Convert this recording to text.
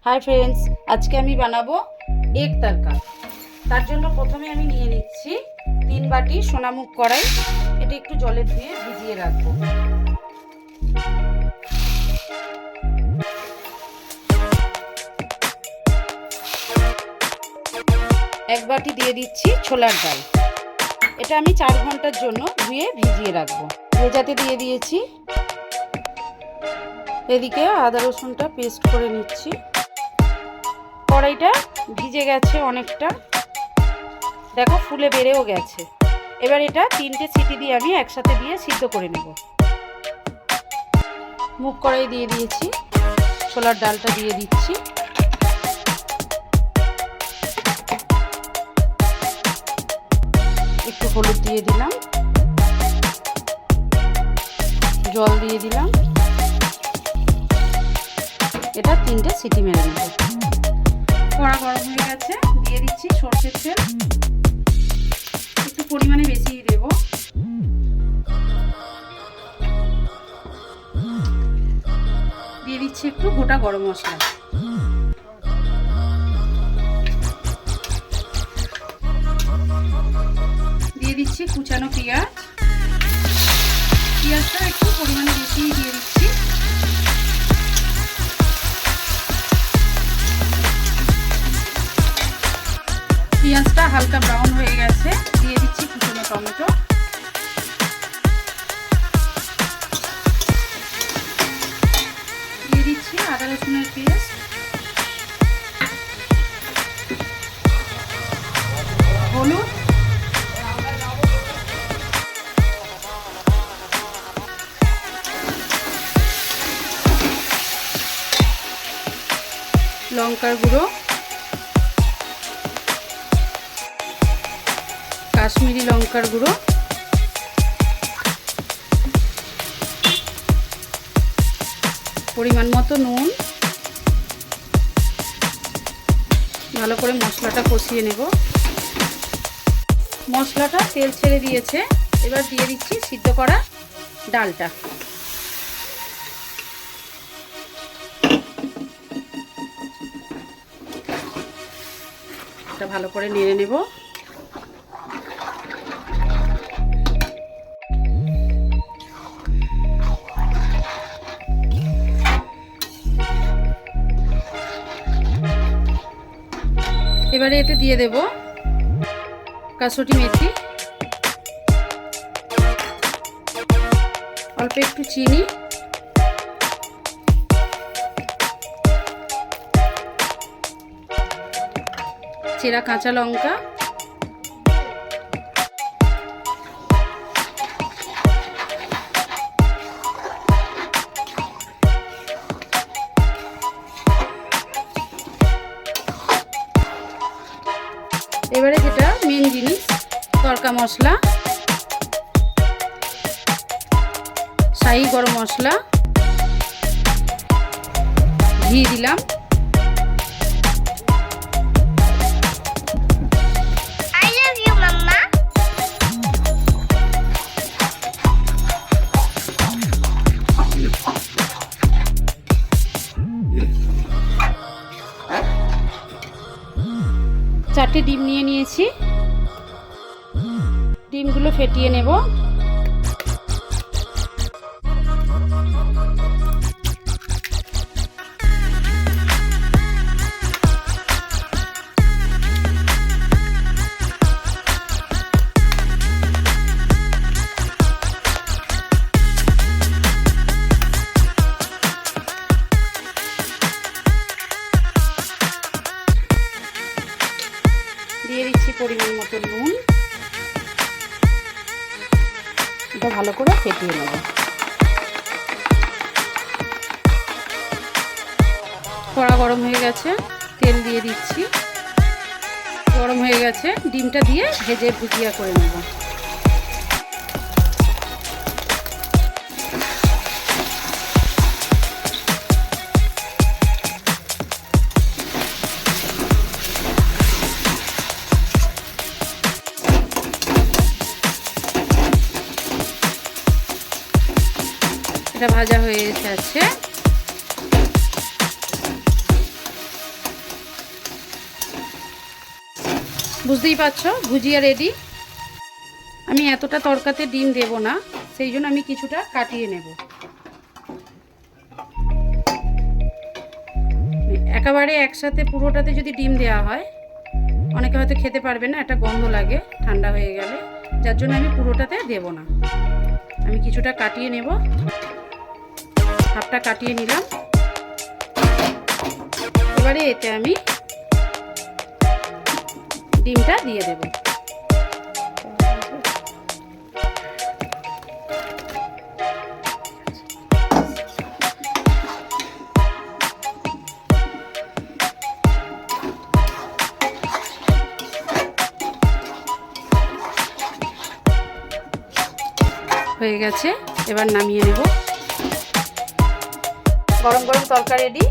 Hi friends, আজকে আমি বানাবো এগ তড়কা। তার জন্য প্রথমে আমি নিয়ে নিচ্ছি 3 বাটি সোনামুগ কড়াই। এটা একটু জলে ধুয়ে ভিজিয়ে রাখবো। এক বাটি দিয়ে দিচ্ছি ছোলার ডাল। এটা আমি 4 ঘন্টার জন্য ধুয়ে ভিজিয়ে রাখবো। ভেজাতে দিয়ে দিয়েছি। এদিকে আদা রসুনটা পেস্ট করে নিচ্ছি। কড়াইটা ভিজে গেছে অনেকটা, দেখো ফুলে বেড়েও গেছে। এবার এটা 3টে সিটি দিয়ে আমি একসাথে দিয়ে সিদ্ধ করে নেব। মুগ কড়াই দিয়ে দিয়েছি, ছোলার ডালটা দিয়ে দিচ্ছি। একটু হলুদ দিয়ে দিলাম, জল দিয়ে দিলাম। এটা 3টে সিটি মেরে নেব। কড়া গরম হয়ে গেছে, দিয়ে দিচ্ছি সরষের তেল। একটু পরিমাণে বেশিই দেব। দিয়ে দিচ্ছি একটু গোটা গরম মশলা। দিয়ে দিচ্ছি কুচানো পেঁয়াজ। পেঁয়াজটা একটু পরিমাণে বেশিই দিয়ে দিচ্ছি। পেঁয়াজটা হালকা ব্রাউন হয়ে গেছে, দিয়ে দিচ্ছি কুচনো টমেটো। দিয়ে দিচ্ছি আদা রসুনের পেস্ট। হলুদ, লঙ্কার গুঁড়ো, কাশ্মীরি লঙ্কার গুঁড়ো, পরিমাণ মতো নুন। ভালো করে মশলাটা কষিয়ে নেব। মশলাটা তেল ছেড়ে দিয়েছে, এবার দিয়ে দিচ্ছি সিদ্ধ করা ডালটা। এটা ভালো করে নেড়ে নেব। এবারে এতে দিয়ে দেব কাসুরি মেথি, অল্প একটু চিনি, চেরা কাঁচা লঙ্কা, এবারে যেটা মেন জিনিস তড়কা মশলা, শাহি গরম মশলা, ঘি দিলাম। চারটে ডিম নিয়ে নিয়েছি, ডিমগুলো ফেটিয়ে নেব। দিয়ে দিচ্ছি পরিমাণ মতো নুন। এটা ভালো করে ফেটিয়ে নেব। কড়া গরম হয়ে গেছে, তেল দিয়ে দিচ্ছি। গরম হয়ে গেছে, ডিমটা দিয়ে ভেজে ভুজিয়া করে নেব। এটা ভাজা হয়ে গেছে। বুঝতেই পারছো ভুজিয়া রেডি। আমি এতটা তরকাতে ডিম দেব না, সেই জন্য আমি কিছুটা কাটিয়ে নেব। একেবারে একসাথে পুরোটাতে যদি ডিম দেওয়া হয় অনেকে হয়তো খেতে পারবে না, একটা গন্ধ লাগে ঠান্ডা হয়ে গেলে, যার জন্য আমি পুরোটাতে দেব না। আমি কিছুটা কাটিয়ে নেব, হাফটা কাটিয়ে নিলাম। এবারে এতে আমি ডিমটা দিয়ে দেব। হয়ে গেছে, এবার নামিয়ে নেব। গরম গরম তরকারি রেডি।